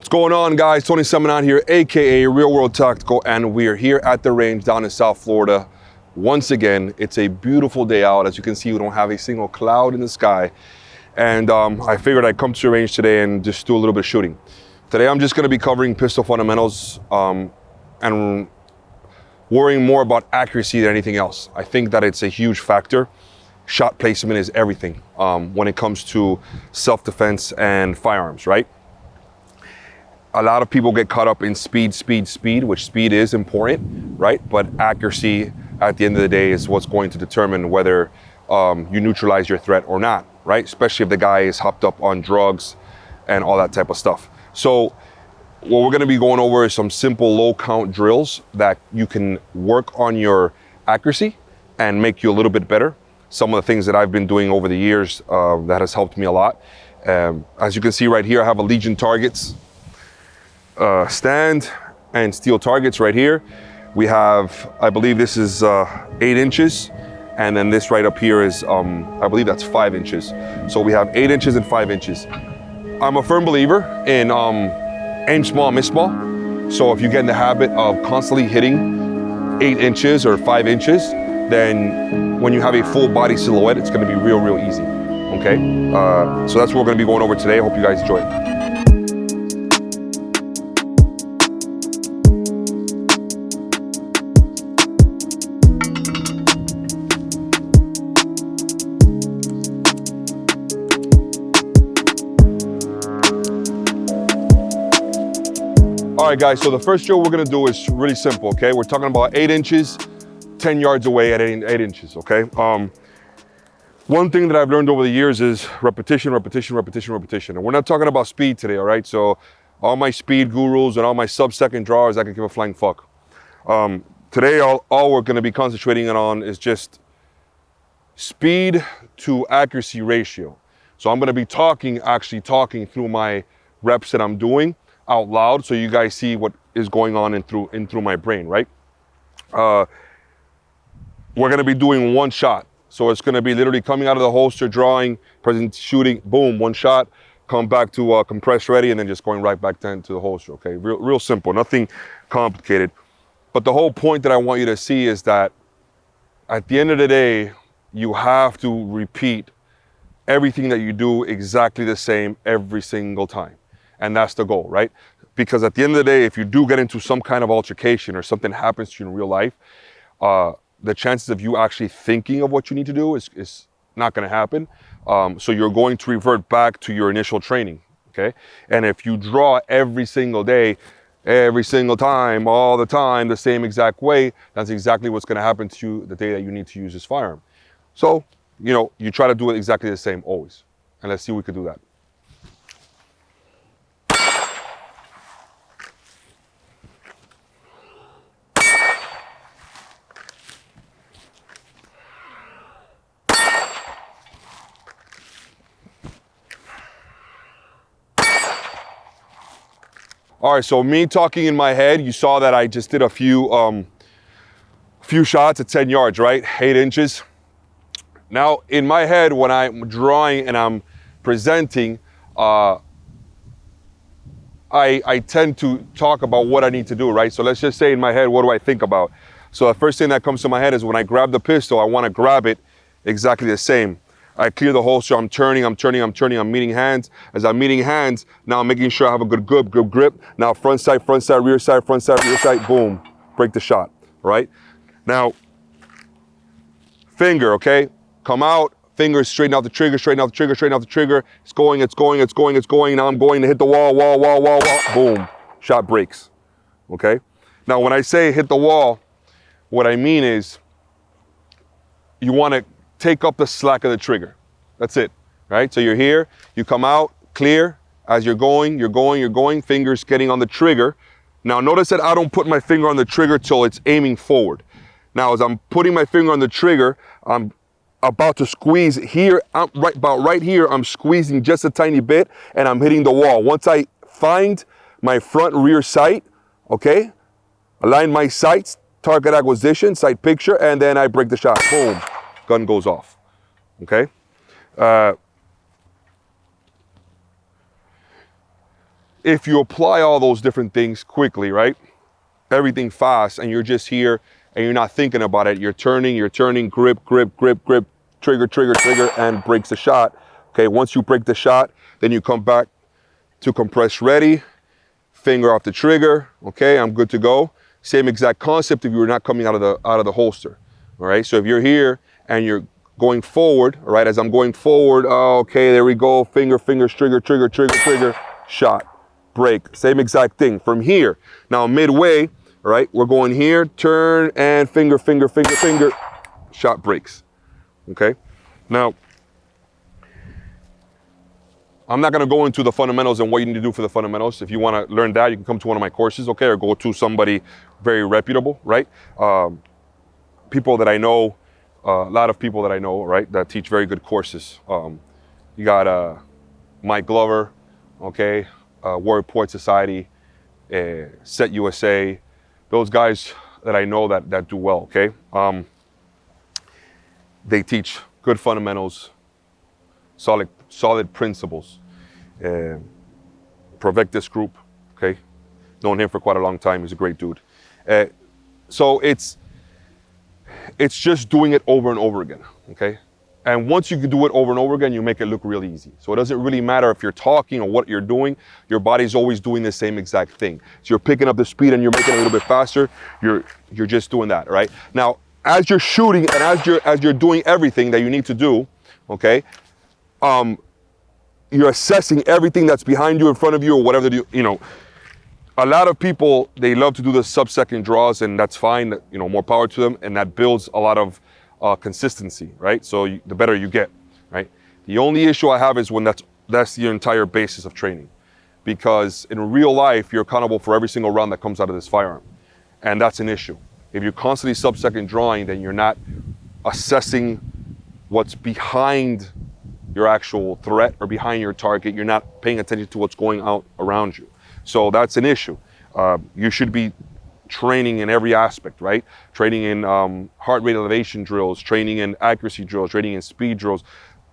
What's going on, guys? Tony Seminat here, aka Real World Tactical, and we are here at the range down in South Florida. Once again, it's a beautiful day out. As you can see, we don't have a single cloud in the sky. And I figured I'd come to the range today and just do a little bit of shooting. Today, I'm just gonna be covering pistol fundamentals and worrying more about accuracy than anything else. I think that it's a huge factor. Shot placement is everything when it comes to self-defense and firearms, right? A lot of people get caught up in speed, which speed is important, right? But accuracy at the end of the day is what's going to determine whether you neutralize your threat or not, right? Especially if the guy is hopped up on drugs and all that type of stuff. So what we're gonna be going over is some simple low count drills that you can work on your accuracy and make you a little bit better. Some of the things that I've been doing over the years that has helped me a lot. As you can see right here, I have a Legion targets stand and steel targets right here. We have, I believe this is 8 inches. And then this right up here is, I believe that's 5 inches. So we have 8 inches and 5 inches. I'm a firm believer in aim small, miss small. So if you get in the habit of constantly hitting 8 inches or 5 inches, then when you have a full body silhouette, it's gonna be real easy, okay? So that's what we're gonna be going over today. I hope you guys enjoy it. All right, guys, so the first drill we're gonna do is really simple, okay? We're talking about 8 inches, 10 yards away at 8 inches, okay? One thing that I've learned over the years is repetition. And we're not talking about speed today, all right? So all my speed gurus and all my sub-second drawers, I can give a flying fuck. Today, all we're gonna be concentrating on is just speed to accuracy ratio. So I'm gonna be actually talking through my reps that I'm doing out loud, so you guys see what is going on in through my brain, right? We're gonna be doing one shot. So it's gonna be literally coming out of the holster, drawing, present, shooting, boom, one shot, come back to compress ready, and then just going right back then to the holster, okay? Real simple, nothing complicated. But the whole point that I want you to see is that at the end of the day, you have to repeat everything that you do exactly the same every single time. And that's the goal, right? Because at the end of the day, if you do get into some kind of altercation or something happens to you in real life, the chances of you actually thinking of what you need to do is not gonna happen. So you're going to revert back to your initial training, okay? And if you draw every single day, every single time, all the time, the same exact way, that's exactly what's gonna happen to you the day that you need to use this firearm. So, you know, you try to do it exactly the same always. And let's see if we could do that. All right, so me talking in my head, you saw that I just did a few shots at 10 yards, right? 8 inches. Now, in my head, when I'm drawing and I'm presenting, I tend to talk about what I need to do, right? So let's just say in my head, what do I think about? So the first thing that comes to my head is when I grab the pistol, I wanna grab it exactly the same. I clear the holster, I'm turning, I'm meeting hands. As I'm meeting hands, now I'm making sure I have a good grip. Now front side, rear side, rear side, boom, break the shot, right? Now, finger, okay? Come out, fingers straighten out the trigger. It's going. Now I'm going to hit the wall, boom, shot breaks, okay? Now when I say hit the wall, what I mean is you wanna take up the slack of the trigger. That's it, right? So you're here, you come out, clear. As you're going, fingers getting on the trigger. Now notice that I don't put my finger on the trigger till it's aiming forward. Now as I'm putting my finger on the trigger, I'm about to squeeze here, about right here, I'm squeezing just a tiny bit and I'm hitting the wall. Once I find my front rear sight, okay, align my sights, target acquisition, sight picture, and then I break the shot, boom. Gun goes off, okay? if you apply all those different things quickly, right? Everything fast, and you're just here and you're not thinking about it. You're turning, grip, grip, grip, grip, trigger, trigger, trigger, and breaks the shot. Okay, once you break the shot, then you come back to compress ready, finger off the trigger. Okay, I'm good to go. Same exact concept if you were not coming out of the holster. All right, so if you're here and you're going forward, all right, as I'm going forward, okay, there we go, finger, finger, trigger, trigger, trigger, trigger, shot, break, same exact thing from here. Now midway, all right, we're going here, turn, and finger, finger, finger, finger, shot breaks, okay? Now, I'm not gonna go into the fundamentals and what you need to do for the fundamentals. If you wanna learn that, you can come to one of my courses, okay, or go to somebody very reputable, right? People that I know, a lot of people that I know, right, that teach very good courses. You got Mike Glover, okay, Warrior Port Society, Set USA, those guys that I know that do well, okay? They teach good fundamentals, solid principles. Provectus Group, okay? Known him for quite a long time, he's a great dude. So it's just doing it over and over again, okay? And once you can do it over and over again, you make it look real easy. So it doesn't really matter if you're talking or what you're doing, your body's always doing the same exact thing. So you're picking up the speed and you're making it a little bit faster, you're just doing that, right? Now, as you're shooting and as you're doing everything that you need to do, okay, you're assessing everything that's behind you, in front of you, or whatever, you know. A lot of people, they love to do the sub-second draws, and that's fine, you know, more power to them, and that builds a lot of consistency, right? So the better you get, right? The only issue I have is when that's the entire basis of training, because in real life, you're accountable for every single round that comes out of this firearm, and that's an issue. If you're constantly sub-second drawing, then you're not assessing what's behind your actual threat or behind your target. You're not paying attention to what's going out around you. So that's an issue. You should be training in every aspect, right? Training in heart rate elevation drills, training in accuracy drills, training in speed drills,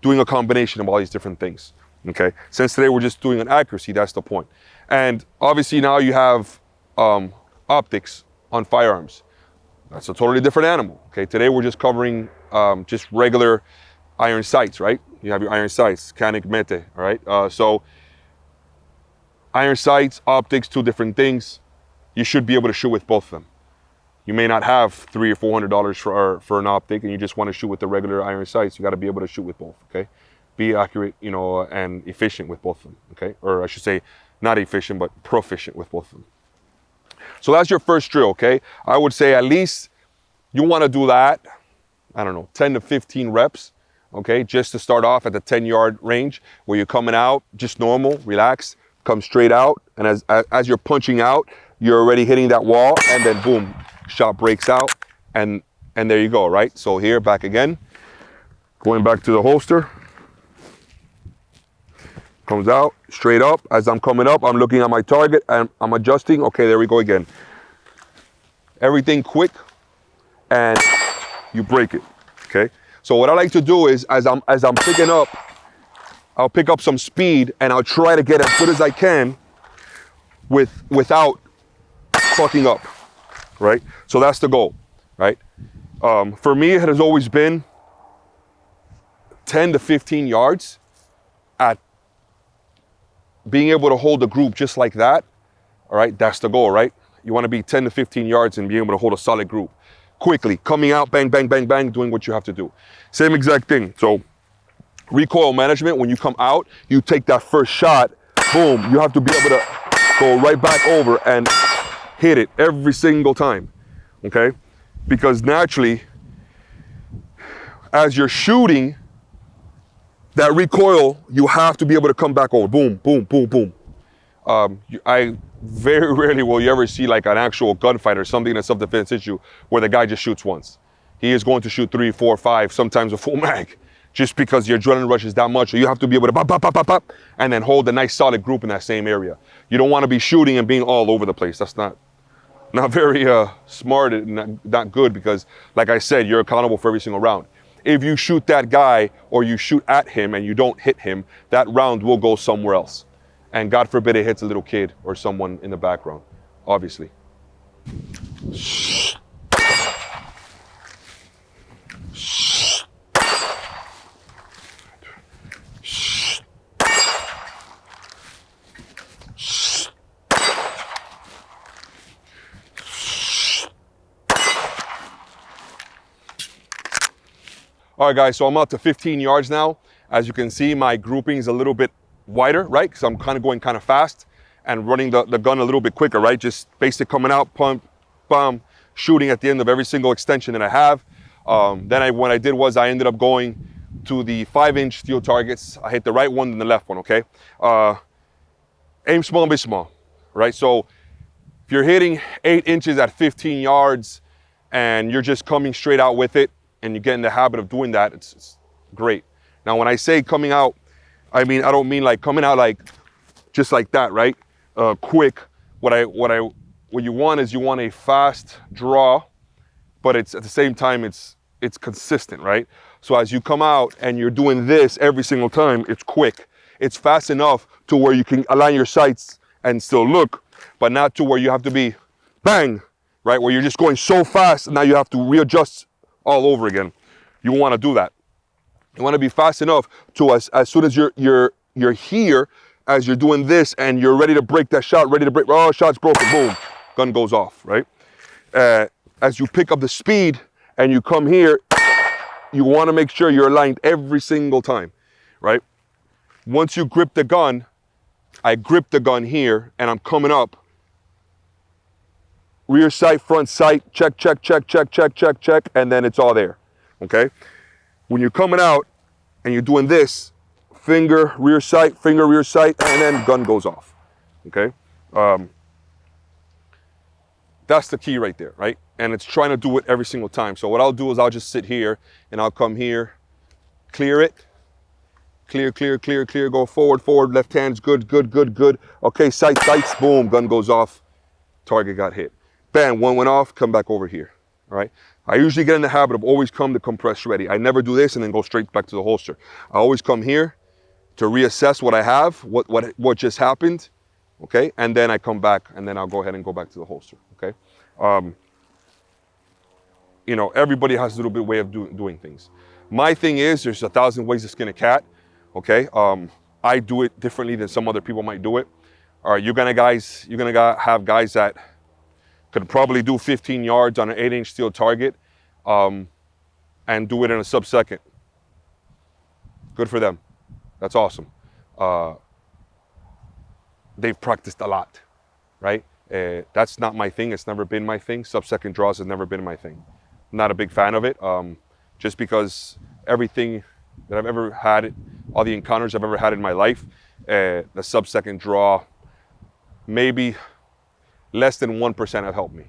doing a combination of all these different things, okay? Since today we're just doing an accuracy, that's the point. And obviously now you have optics on firearms. That's a totally different animal, okay? Today we're just covering just regular iron sights, right? You have your iron sights, Canik Mete, all right? So iron sights, optics, two different things. You should be able to shoot with both of them. You may not have $300 or $400 for an optic and you just want to shoot with the regular iron sights. You got to be able to shoot with both, okay? Be accurate, you know, and efficient with both of them, okay? Or I should say, not efficient, but proficient with both of them. So that's your first drill, okay? I would say at least you want to do that, I don't know, 10 to 15 reps, okay? Just to start off at the 10-yard range where you're coming out, just normal, relax, come straight out. And as you're punching out, you're already hitting that wall, and then boom, shot breaks out, and there you go, right? So here, back again, going back to the holster, comes out, straight up. As I'm coming up, I'm looking at my target, and I'm adjusting. Okay, there we go again. Everything quick, and you break it, okay? So what I like to do is, as I'm picking up, I'll pick up some speed, and I'll try to get as good as I can without fucking up, right? So that's the goal, right? For me, it has always been 10 to 15 yards at being able to hold a group just like that, all right? That's the goal, right? You want to be 10 to 15 yards and being able to hold a solid group. Quickly, coming out, bang, bang, bang, bang, doing what you have to do. Same exact thing. So recoil management, when you come out, you take that first shot, boom, you have to be able to go right back over and hit it every single time, okay? Because naturally, as you're shooting, that recoil, you have to be able to come back over, boom, boom, boom, boom. I very rarely will you ever see like an actual gunfight or something in a self-defense issue where the guy just shoots once. He is going to shoot 3, 4, 5, sometimes a full mag, just because your adrenaline rush is that much. So you have to be able to pop, pop, pop, pop, pop, and then hold a nice solid group in that same area. You don't want to be shooting and being all over the place. That's not very smart and not good, because like I said, you're accountable for every single round. If you shoot that guy or you shoot at him and you don't hit him, that round will go somewhere else. and God forbid it hits a little kid or someone in the background, obviously. All right, guys, so I'm out to 15 yards now. As you can see, my grouping is a little bit wider, right? Because I'm kind of going kind of fast and running the gun a little bit quicker, right? Just basic coming out, pump, bam, shooting at the end of every single extension that I have. What I did was I ended up going to the 5-inch steel targets. I hit the right one and the left one, okay? Aim small, be small, right? So if you're hitting 8 inches at 15 yards and you're just coming straight out with it, and you get in the habit of doing that, it's great. Now, when I say coming out, I don't mean like coming out like just like that, right? Quick. What you want is you want a fast draw, but it's at the same time it's consistent, right? So as you come out and you're doing this every single time, it's quick. It's fast enough to where you can align your sights and still look, but not to where you have to be bang, right? Where you're just going so fast and now you have to readjust all over again. You want to do that. You want to be fast enough to as soon as you're here, as you're doing this and you're ready to break that shot, oh, shot's broken, boom, gun goes off, right? As you pick up the speed and you come here, you want to make sure you're aligned every single time, right? Once you grip the gun, I grip the gun here and I'm coming up. Rear sight, front sight, check, check, check, check, check, check, check, and then it's all there, okay? When you're coming out and you're doing this, finger, rear sight, and then gun goes off, okay? That's the key right there, right? And it's trying to do it every single time. So what I'll do is I'll just sit here and I'll come here, clear it, clear, clear, clear, clear, go forward, forward, left hand's good, good, good, good. Okay, sights, boom, gun goes off, target got hit. Bam, one went off, come back over here, all right? I usually get in the habit of always come to compress ready. I never do this and then go straight back to the holster. I always come here to reassess what I have, what just happened, okay? And then I come back and then I'll go ahead and go back to the holster, okay? Everybody has a little bit way of doing things. My thing is there's 1,000 ways to skin a cat, okay? I do it differently than some other people might do it. All right, you're gonna have guys that could probably do 15 yards on an 8-inch steel target and do it in a sub-second. Good for them. That's awesome. They've practiced a lot, right? That's not my thing. It's never been my thing. Sub-second draws has never been my thing. I'm not a big fan of it, just because everything that I've ever had, all the encounters I've ever had in my life, the sub-second draw, maybe less than 1% have helped me.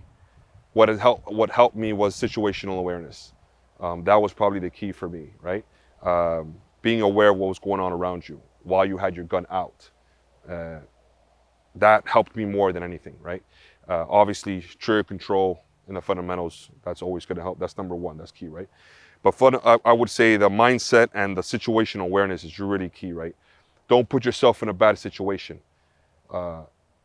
What helped me was situational awareness. That was probably the key for me, right? Being aware of what was going on around you while you had your gun out. That helped me more than anything, right? Obviously, trigger control and the fundamentals, that's always gonna help. That's number one, that's key, right? But I would say the mindset and the situational awareness is really key, right? Don't put yourself in a bad situation.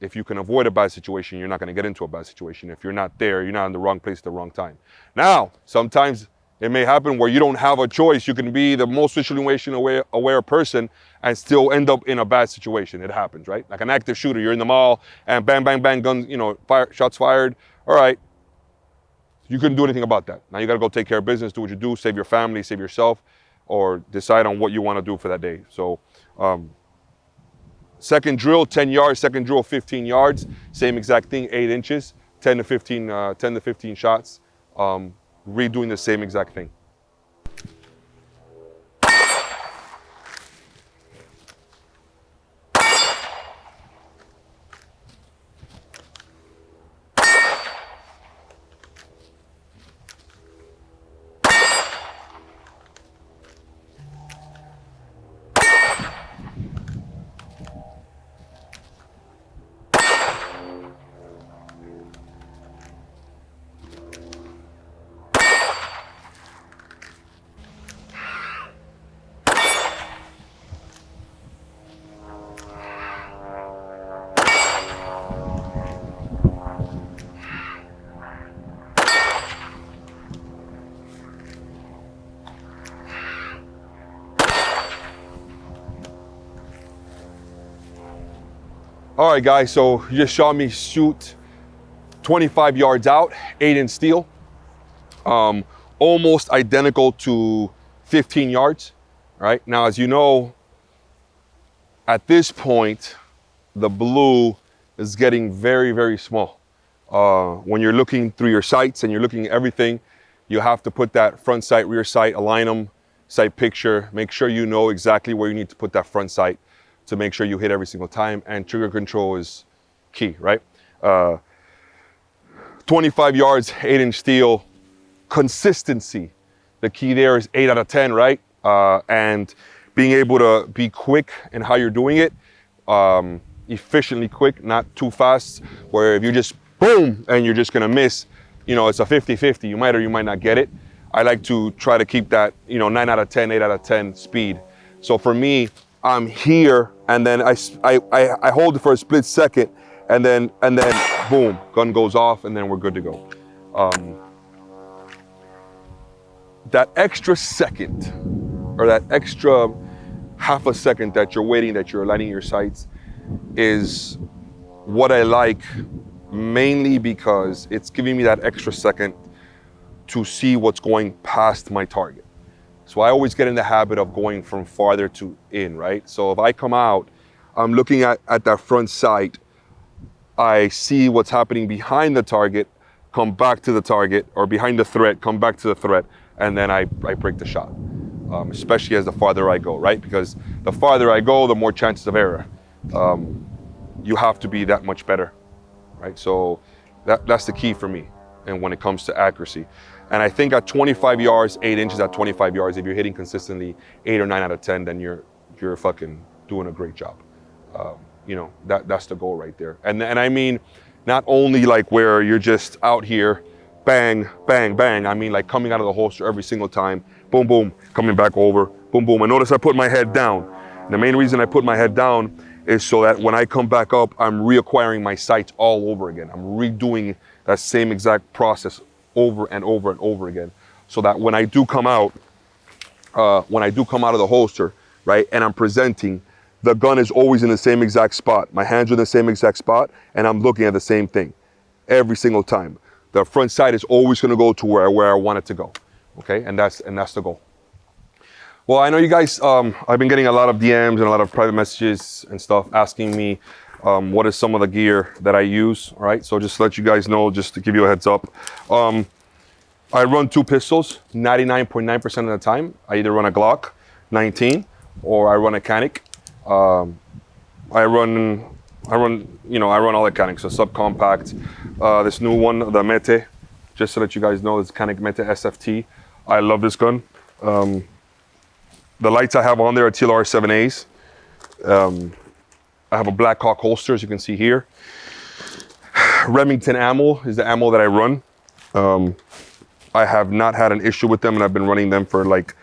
If you can avoid a bad situation, you're not going to get into a bad situation. If you're not there, you're not in the wrong place at the wrong time. Now, sometimes it may happen where you don't have a choice. You can be the most situational aware person and still end up in a bad situation. It happens, right? Like an active shooter, you're in the mall and bang, bang, bang, guns, shots fired. All right. You couldn't do anything about that. Now you got to go take care of business, do what you do, save your family, save yourself, or decide on what you want to do for that day. So, second drill, 10 yards, second drill, 15 yards. Same exact thing, 8 inches, 10 to 15 shots. Redoing the same exact thing. All right, guys, so you just saw me shoot 25 yards out, 8-inch steel, almost identical to 15 yards, all right? Now, as you know, at this point, the blue is getting very, very small. When you're looking through your sights and you're looking at everything, you have to put that front sight, rear sight, align them, sight picture, make sure you know exactly where you need to put that front sight to make sure you hit every single time, and trigger control is key, right? 25 yards, 8-inch steel, consistency. The key there is 8 out of 10, right? And being able to be quick in how you're doing it, efficiently quick, not too fast, where if you just boom and you're just gonna miss, you know, it's a 50-50, you might or you might not get it. I like to try to keep that, you know, 9 out of 10, 8 out of 10 speed. So for me, I'm here and then I hold it for a split second and then boom, gun goes off and then we're good to go. That extra second or that extra half a second that you're waiting, that you're aligning your sights, is what I like, mainly because it's giving me that extra second to see what's going past my target. So I always get in the habit of going from farther to in, right? So if I come out, I'm looking at that front sight, I see what's happening behind the target, come back to the target, or behind the threat, come back to the threat, and then I break the shot. Especially as the farther I go, right? Because the farther I go, the more chances of error. You have to be that much better, right? So that's the key for me, and when it comes to accuracy. And I think at 25 yards, 8 inches at 25 yards, if you're hitting consistently 8 or 9 out of 10, then you're fucking doing a great job. You know, that's the goal right there. And I mean, not only like where you're just out here, bang, bang, bang. I mean like coming out of the holster every single time, boom, boom, coming back over, boom, boom. And notice I put my head down. And the main reason I put my head down is so that when I come back up, I'm reacquiring my sights all over again. I'm redoing that same exact process over and over and over again. So that when I do come out, of the holster, right, and I'm presenting, the gun is always in the same exact spot. My hands are in the same exact spot, and I'm looking at the same thing every single time. The front sight is always gonna go to where I want it to go, okay? And that's the goal. Well, I know you guys, I've been getting a lot of DMs and a lot of private messages and stuff asking me what is some of the gear that I use, all right? So just to let you guys know, just to give you a heads up. I run 2 pistols 99.9% of the time. I either run a Glock 19 or I run a Canic. I run all the Canics, so subcompact. This new one, the Mete, just so that you guys know, it's Canic Mete SFT. I love this gun. The lights I have on there are TLR 7As. I have a Black Hawk holster, as you can see here. Remington ammo is the ammo that I run. I have not had an issue with them, and I've been running them for like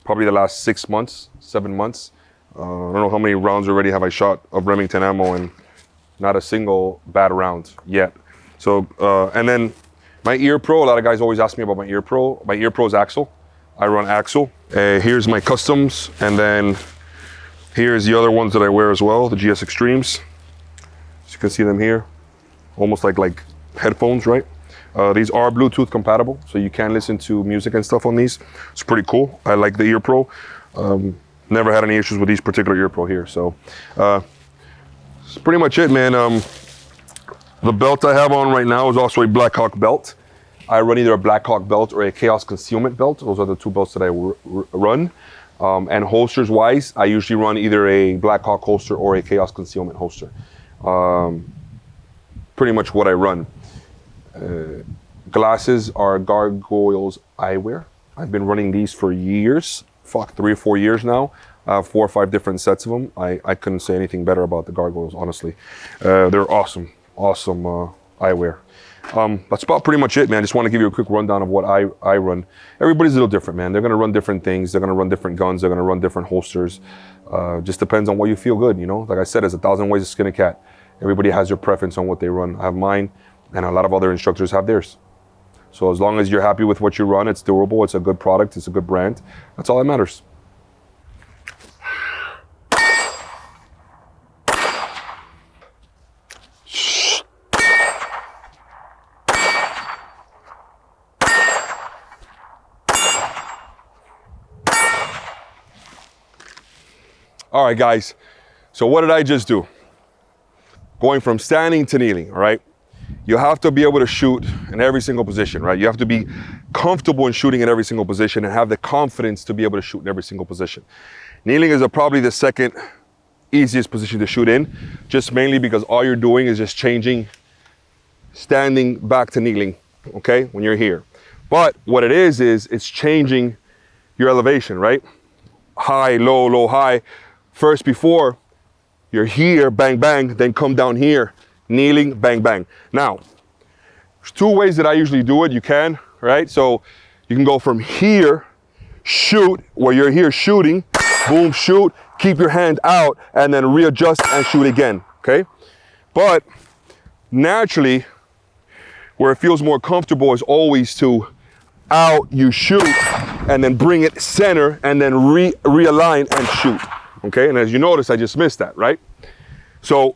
probably the last 6 months, 7 months. I don't know how many rounds already have I shot of Remington ammo, and not a single bad round yet. So, and then my Ear Pro, a lot of guys always ask me about my Ear Pro. My Ear Pro is Axle. I run Axle. Here's my customs, and then here's the other ones that I wear as well, the GS Extremes. As you can see them here, almost like headphones, right? These are Bluetooth compatible, so you can listen to music and stuff on these. It's pretty cool. I like the Ear Pro. Never had any issues with these particular Ear Pro here. So that's pretty much it, man. The belt I have on right now is also a Black Hawk belt. I run either a Black Hawk belt or a Chaos Concealment belt. Those are the 2 belts that I run. And holsters wise, I usually run either a Black Hawk holster or a Chaos Concealment holster. Pretty much what I run. Glasses are Gargoyles eyewear. I've been running these for years. 3 or 4 years now. I have 4 or 5 different sets of them. I couldn't say anything better about the Gargoyles, honestly. They're awesome eyewear. That's about pretty much it, man. I just want to give you a quick rundown of what I run. Everybody's a little different, man. They're going to run different things. They're going to run different guns. They're going to run different holsters. Just depends on what you feel good, you know? Like I said, there's 1,000 ways to skin a cat. Everybody has their preference on what they run. I have mine, and a lot of other instructors have theirs. So as long as you're happy with what you run, it's durable, it's a good product, it's a good brand. That's all that matters. All right, guys. So what did I just do? Going from standing to kneeling, all right? You have to be able to shoot in every single position, right? You have to be comfortable in shooting in every single position and have the confidence to be able to shoot in every single position. Kneeling is probably the second easiest position to shoot in, just mainly because all you're doing is just changing standing back to kneeling, okay, when you're here. But what it is it's changing your elevation, right? High, low, low, high. First, before you're here, bang, bang, then come down here, kneeling, bang, bang. Now, there's two ways that I usually do it. You can, right? So you can go from here, shoot, where you're here shooting, boom, shoot, keep your hand out, and then readjust and shoot again, okay? But naturally, where it feels more comfortable is always to out, you shoot, and then bring it center, and then realign and shoot, okay? And as you notice, I just missed that, right? So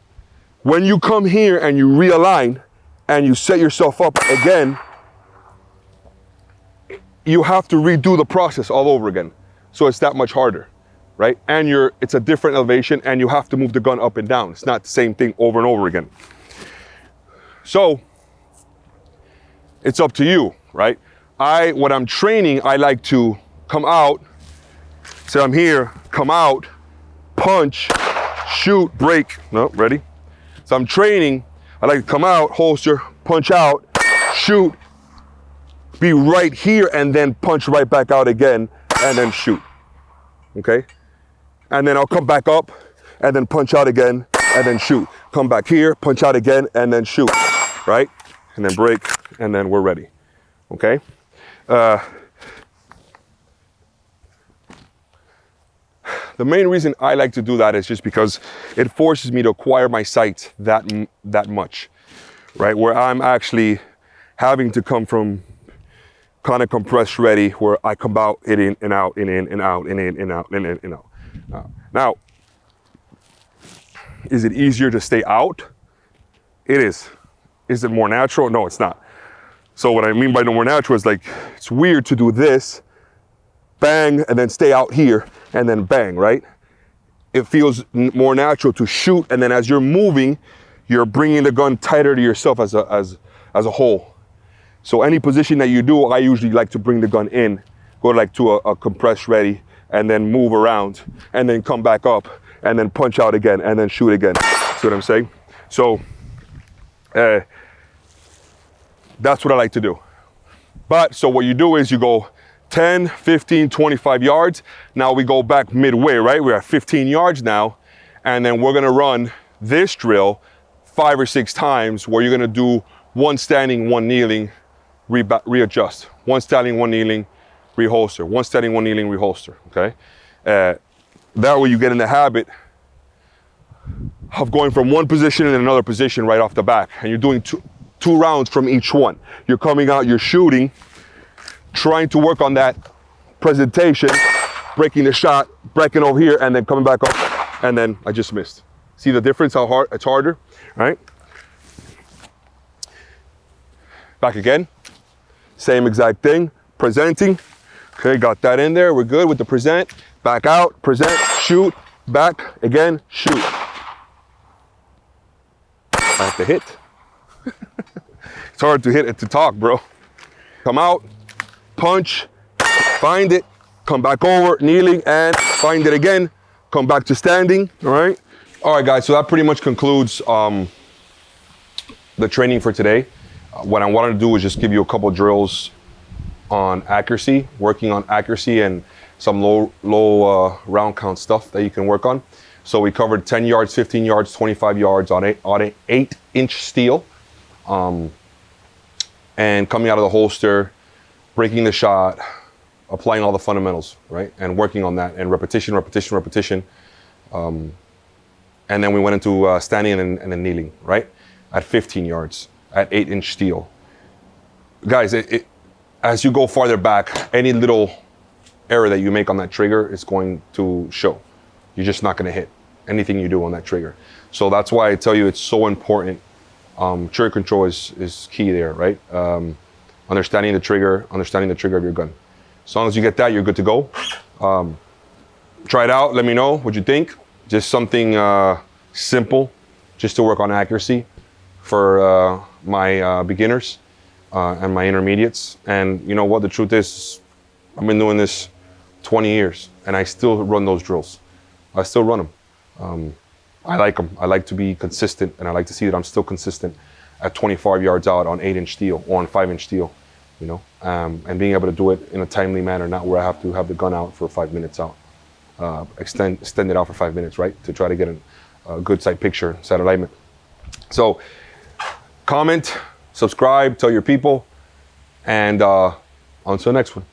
when you come here and you realign and you set yourself up again, you have to redo the process all over again. So it's that much harder, right? And it's a different elevation and you have to move the gun up and down. It's not the same thing over and over again. So it's up to you, right? When I'm training, I like to come out, say I'm here, come out, punch, shoot, break, no, ready? So I'm training, I like to come out, holster, punch out, shoot, be right here, and then punch right back out again, and then shoot, okay? And then I'll come back up, and then punch out again, and then shoot. Come back here, punch out again, and then shoot, right? And then break, and then we're ready, okay? The main reason I like to do that is just because it forces me to acquire my sight that much, right? Where I'm actually having to come from kind of compressed ready, where I come out, in and out, in and out, in and out, in and out. Now, is it easier to stay out? It is. Is it more natural? No, it's not. So what I mean by no more natural is, like, it's weird to do this, bang, and then stay out here, and then bang, right? It feels more natural to shoot, and then as you're moving, you're bringing the gun tighter to yourself as a whole. So any position that you do, I usually like to bring the gun in, go like to a compressed ready, and then move around, and then come back up, and then punch out again, and then shoot again. See what I'm saying? So that's what I like to do. But so what you do is you go 10, 15, 25 yards. Now we go back midway, right? We're at 15 yards now. And then we're gonna run this drill 5 or 6 times, where you're gonna do one standing, one kneeling, readjust. One standing, one kneeling, reholster. One standing, one kneeling, reholster, okay? That way you get in the habit of going from one position and another position right off the back. And you're doing two rounds from each one. You're coming out, you're shooting, trying to work on that presentation, breaking the shot, breaking over here, and then coming back up, and then I just missed. See the difference, how hard, it's harder, right? Back again, same exact thing, presenting. Okay, got that in there, we're good with the present. Back out, present, shoot, back, again, shoot. I have to hit. It's hard to hit and to talk, bro. Come out, punch, find it, come back over, kneeling, and find it again, come back to standing, all right? All right, guys, so that pretty much concludes the training for today. What I wanted to do was just give you a couple drills on accuracy, working on accuracy and some low round count stuff that you can work on. So we covered 10 yards, 15 yards, 25 yards on an 8-inch steel. And coming out of the holster, breaking the shot, applying all the fundamentals, right? And working on that, and repetition, repetition, repetition. And then we went into standing and then kneeling, right? At 15 yards, at 8-inch steel. Guys, as you go farther back, any little error that you make on that trigger is going to show. You're just not gonna hit anything you do on that trigger. So that's why I tell you it's so important. Trigger control is key there, right? Understanding the trigger of your gun. As long as you get that, you're good to go. Try it out, let me know what you think. Just something simple, just to work on accuracy for my beginners and my intermediates. And you know what, the truth is, I've been doing this 20 years and I still run those drills. I still run them. I like them. I like to be consistent, and I like to see that I'm still consistent at 25 yards out on 8-inch steel or on 5-inch steel, you know, and being able to do it in a timely manner, not where I have to have the gun out for 5 minutes out, extend it out for 5 minutes, right, to try to get a good sight picture, sight alignment. So comment, subscribe, tell your people, and until next one.